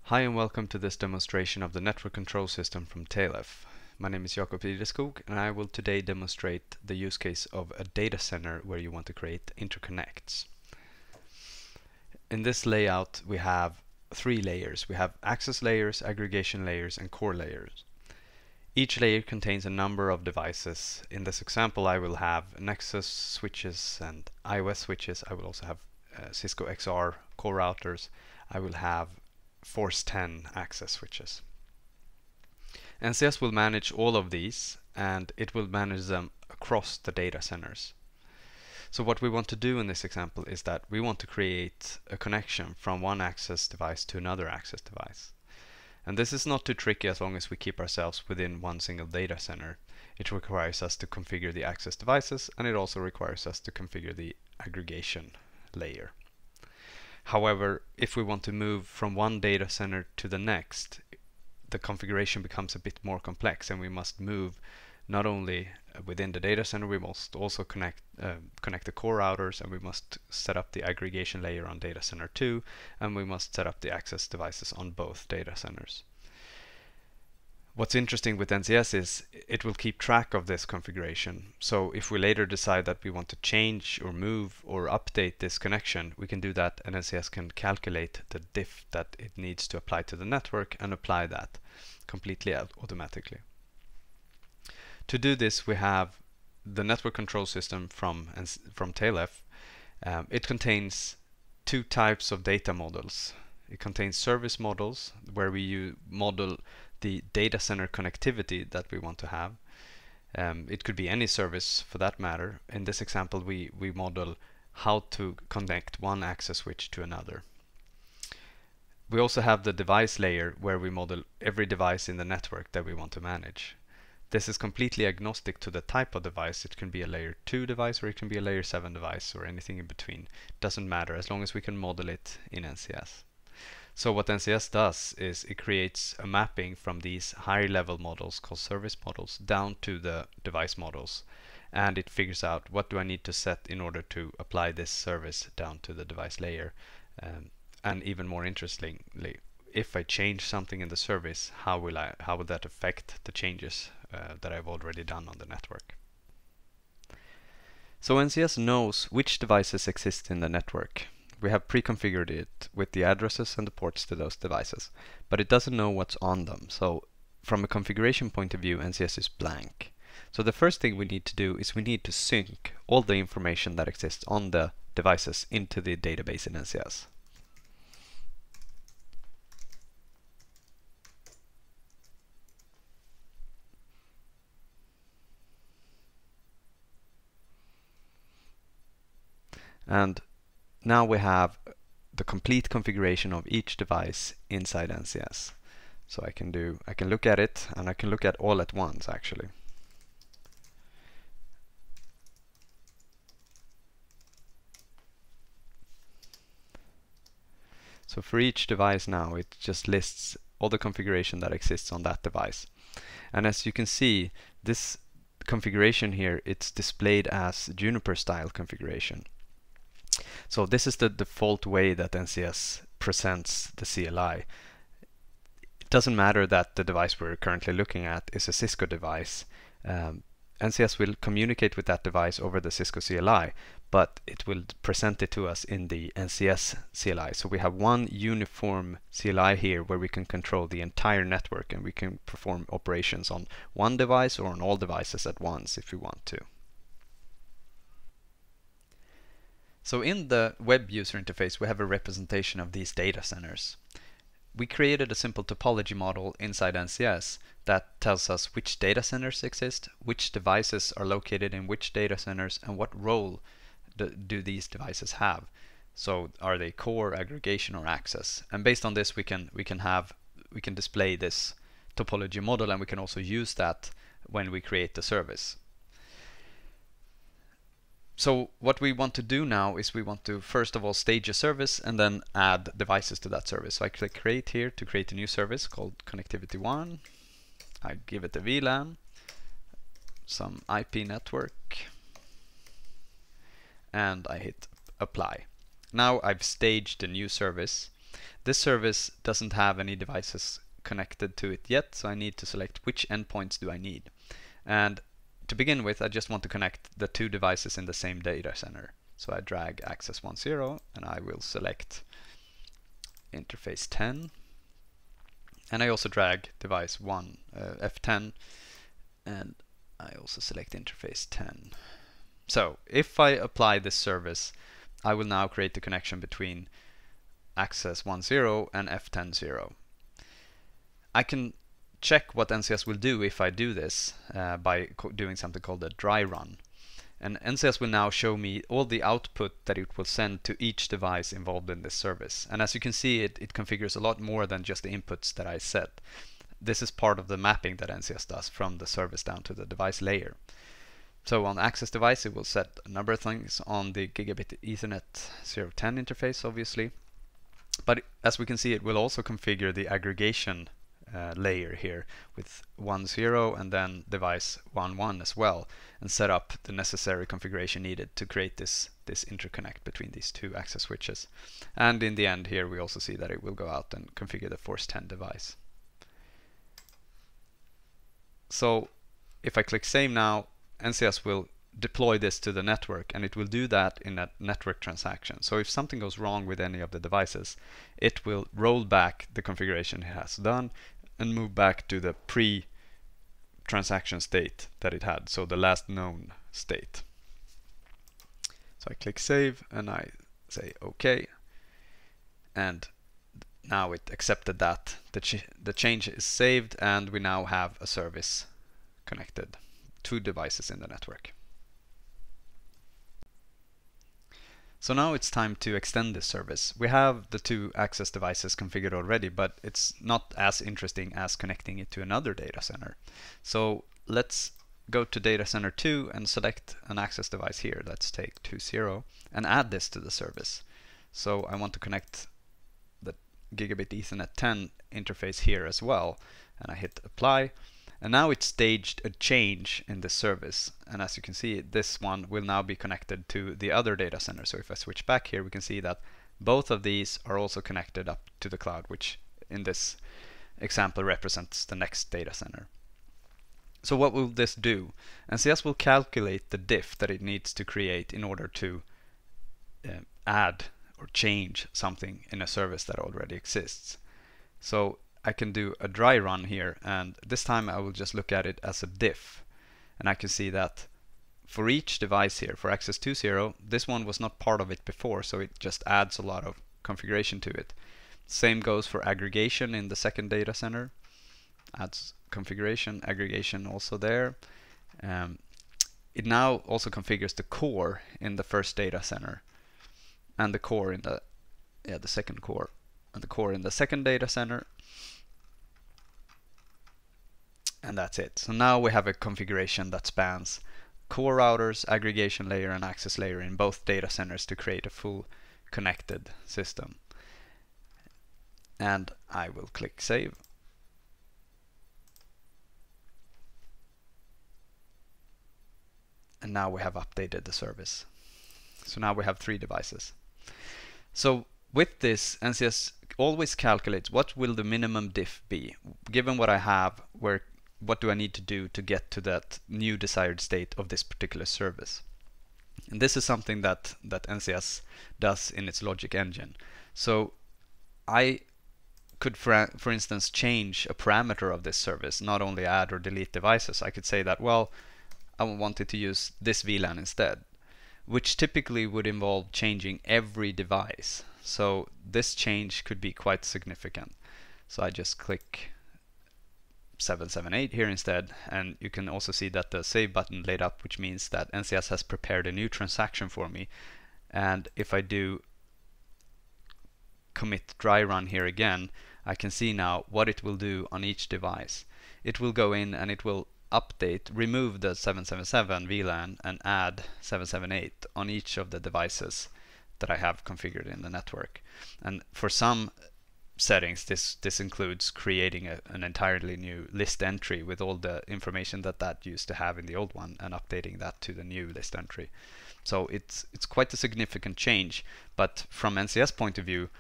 Hi and welcome to this demonstration of the network control system from TALEF. My name is Jakob Ideskog and I will today demonstrate the use case of a data center where you want to create interconnects. In this layout we have three layers. We have access layers, aggregation layers and core layers. Each layer contains a number of devices. In this example I will have Nexus switches and iOS switches. I will also have Cisco XR core routers. I will have Force 10 access switches. NCS will manage all of these and it will manage them across the data centers. So what we want to do in this example is that we want to create a connection from one access device to another access device. And this is not too tricky as long as we keep ourselves within one single data center. It requires us to configure the access devices and it also requires us to configure the aggregation layer. However, if we want to move from one data center to the next, the configuration becomes a bit more complex and we must move not only within the data center, we must also connect the core routers and we must set up the aggregation layer on data center 2 and we must set up the access devices on both data centers. What's interesting with NCS is it will keep track of this configuration. So if we later decide that we want to change or move or update this connection, we can do that and NCS can calculate the diff that it needs to apply to the network and apply that completely automatically. To do this, we have the network control system from TALEF. It contains two types of data models. It contains service models where we model the data center connectivity that we want to have. It could be any service for that matter. In this example we model how to connect one access switch to another. We also have the device layer where we model every device in the network that we want to manage. This is completely agnostic to the type of device. It can be a layer 2 device or it can be a layer 7 device or anything in between. Doesn't matter as long as we can model it in NCS. So what NCS does is it creates a mapping from these higher level models called service models down to the device models, and it figures out what do I need to set in order to apply this service down to the device layer. And even more interestingly, if I change something in the service, how will that affect the changes that I've already done on the network? So NCS knows which devices exist in the network. We have pre-configured it with the addresses and the ports to those devices, but it doesn't know what's on them. So from a configuration point of view, NCS is blank. So the first thing we need to do is we need to sync all the information that exists on the devices into the database in NCS. And now we have the complete configuration of each device inside NCS. So I can look at it and I can look at all at once actually. So for each device now it just lists all the configuration that exists on that device. And as you can see, this configuration here, it's displayed as Juniper style configuration. So this is the default way that NCS presents the CLI. It doesn't matter that the device we're currently looking at is a Cisco device. NCS will communicate with that device over the Cisco CLI, but it will present it to us in the NCS CLI. So we have one uniform CLI here where we can control the entire network and we can perform operations on one device or on all devices at once if we want to. So in the web user interface we have a representation of these data centers. We created a simple topology model inside NCS that tells us which data centers exist, which devices are located in which data centers, and what role do these devices have. So are they core, aggregation, or access? And based on this we can display this topology model and we can also use that when we create the service. So what we want to do now is we want to first of all stage a service and then add devices to that service. So I click create here to create a new service called connectivity 1. I give it a VLAN, some IP network, and I hit apply. Now I've staged a new service This service doesn't have any devices connected to it yet, so I need to select which endpoints do I need. And to begin with, I just want to connect the two devices in the same data center. So I drag access 10 and I will select interface 10. And I also drag device 1, F10, and I also select interface 10. So if I apply this service, I will now create the connection between access 10 and F10 0. I can check what NCS will do if I do this by doing something called a dry run. And NCS will now show me all the output that it will send to each device involved in this service. And as you can see, it configures a lot more than just the inputs that I set. This is part of the mapping that NCS does from the service down to the device layer. So on the access device, it will set a number of things on the Gigabit Ethernet 010 interface, obviously. But as we can see, it will also configure the aggregation layer here with 10 and then device 11 as well, and set up the necessary configuration needed to create this interconnect between these two access switches. And in the end here we also see that it will go out and configure the Force 10 device. So if I click save now, NCS will deploy this to the network, and it will do that in a network transaction. So if something goes wrong with any of the devices, it will roll back the configuration it has done and move back to the pre-transaction state that it had, so the last known state. So I click save and I say OK, and now it accepted that the change is saved, and we now have a service connected, two devices in the network. So now it's time to extend this service. We have the two access devices configured already, but it's not as interesting as connecting it to another data center. So let's go to data center 2 and select an access device here. Let's take 20 and add this to the service. So I want to connect the Gigabit Ethernet 10 interface here as well, and I hit apply. And now it's staged a change in this service, and as you can see, this one will now be connected to the other data center. So if I switch back here, we can see that both of these are also connected up to the cloud, which in this example represents the next data center. So what will this do? NCS will calculate the diff that it needs to create in order to add or change something in a service that already exists. So I can do a dry run here, and this time I will just look at it as a diff, and I can see that for each device here, for access 20, this one was not part of it before, so it just adds a lot of configuration to it. Same goes for aggregation in the second data center, adds configuration, aggregation also there. It now also configures the core in the first data center, and the core in the second core, and the core in the second data center. And that's it. So now we have a configuration that spans core routers, aggregation layer, and access layer in both data centers to create a full connected system. And I will click save. And now we have updated the service. So now we have 3 devices. So with this, NCS always calculates what will the minimum diff be. Given what I have, what do I need to do to get to that new desired state of this particular service? And this is something that NCS does in its logic engine. So I could, for instance, change a parameter of this service, not only add or delete devices. I could say that, well, I want it to use this VLAN instead, which typically would involve changing every device. So this change could be quite significant. So I just click 778 here instead, and you can also see that the save button lit up, which means that NCS has prepared a new transaction for me. And if I do commit dry run here again, I can see now what it will do on each device. It will go in and it will update, remove the 777 VLAN and add 778 on each of the devices that I have configured in the network. And for some settings, this includes creating an entirely new list entry with all the information that used to have in the old one and updating that to the new list entry. So it's quite a significant change, but from NCS point of view,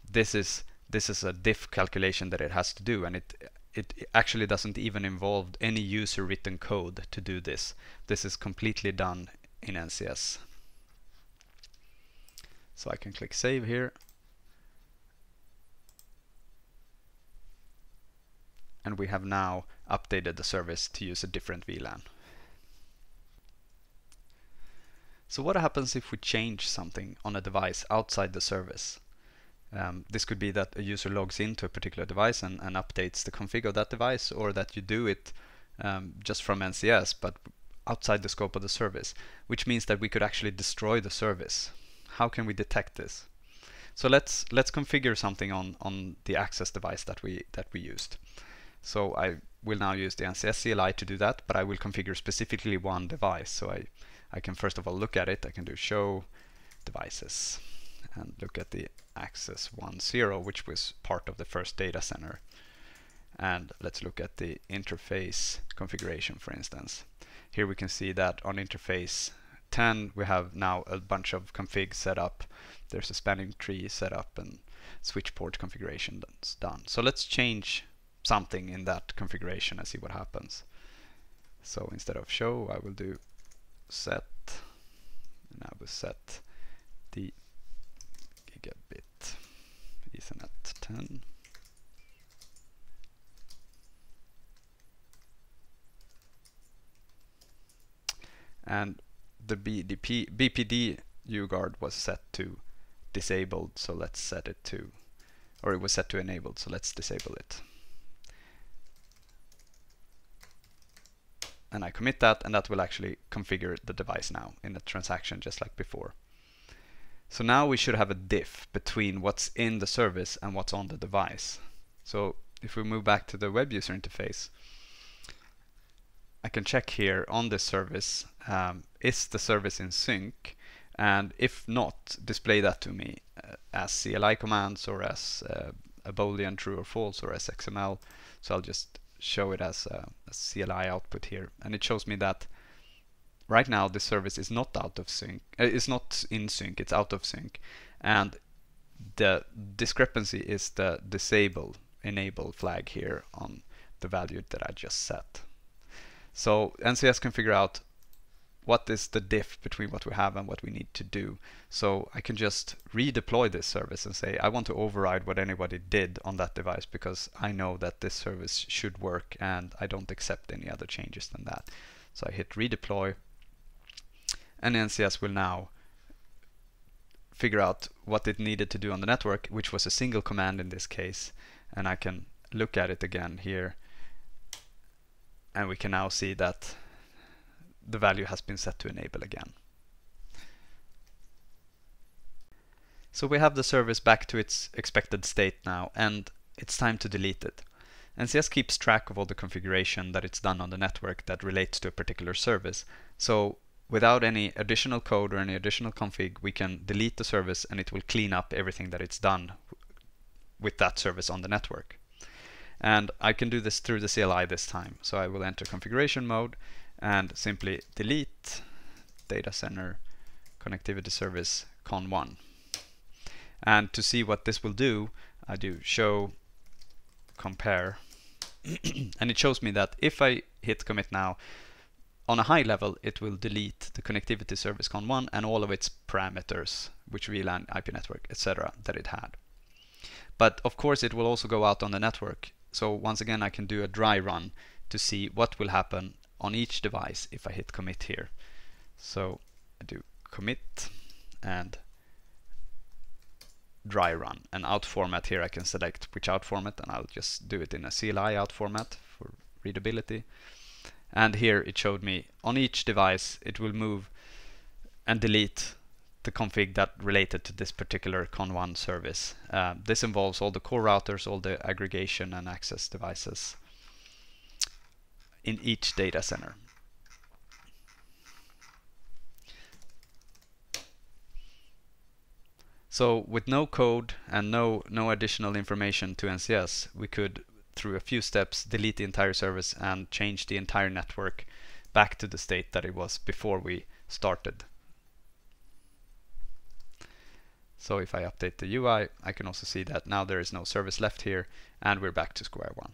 this is this is a diff calculation that it has to do, and it actually doesn't even involve any user written code to do this. This is completely done in NCS. So I can click save here. And we have now updated the service to use a different VLAN. So what happens if we change something on a device outside the service? This could be that a user logs into a particular device and updates the config of that device, or that you do it just from NCS but outside the scope of the service, which means that we could actually destroy the service. How can we detect this? So let's configure something on the access device that we used. So I will now use the NCS CLI to do that, but I will configure specifically one device. So I can first of all look at it. I can do show devices and look at the access 10, which was part of the first data center. And let's look at the interface configuration, for instance. Here we can see that on interface 10 we have now a bunch of configs set up. There's a spanning tree set up and switch port configuration that's done. So let's change something in that configuration and see what happens. So instead of show, I will do set, and I will set the gigabit Ethernet 10. And the BPD UGuard was set to disabled, so let's set it to, or it was set to enabled, so let's disable it. And I commit that, and that will actually configure the device now in a transaction just like before. So now we should have a diff between what's in the service and what's on the device. So if we move back to the web user interface, I can check here on this service, is the service in sync? And if not, display that to me as CLI commands, or as a Boolean true or false, or as XML. So I'll just show it as a CLI output here, and it shows me that right now this service is not out of sync. It's not in sync, it's out of sync, and the discrepancy is the disable enable flag here on the value that I just set. So NCS can figure out what is the diff between what we have and what we need to do. So I can just redeploy this service and say I want to override what anybody did on that device, because I know that this service should work and I don't accept any other changes than that. So I hit redeploy, and NCS will now figure out what it needed to do on the network, which was a single command in this case, and I can look at it again here, and we can now see that the value has been set to enable again. So we have the service back to its expected state now, and it's time to delete it. NCS keeps track of all the configuration that it's done on the network that relates to a particular service. So without any additional code or any additional config, we can delete the service and it will clean up everything that it's done with that service on the network. And I can do this through the CLI this time. So I will enter configuration mode and simply delete DataCenter connectivity service con1. And to see what this will do, I do show compare, and it shows me that if I hit commit now, on a high level it will delete the connectivity service con1 and all of its parameters, which VLAN, IP network, etc. that it had. But of course it will also go out on the network. So once again I can do a dry run to see what will happen on each device if I hit commit here. So I do commit and dry run, and out format here I can select which out format, and I'll just do it in a CLI out format for readability. And here it showed me on each device it will move and delete the config that related to this particular con1 service. This involves all the core routers, all the aggregation and access devices in each data center. So with no code and no additional information to NCS, we could, through a few steps, delete the entire service and change the entire network back to the state that it was before we started. So if I update the UI, I can also see that now there is no service left here, and we're back to square one.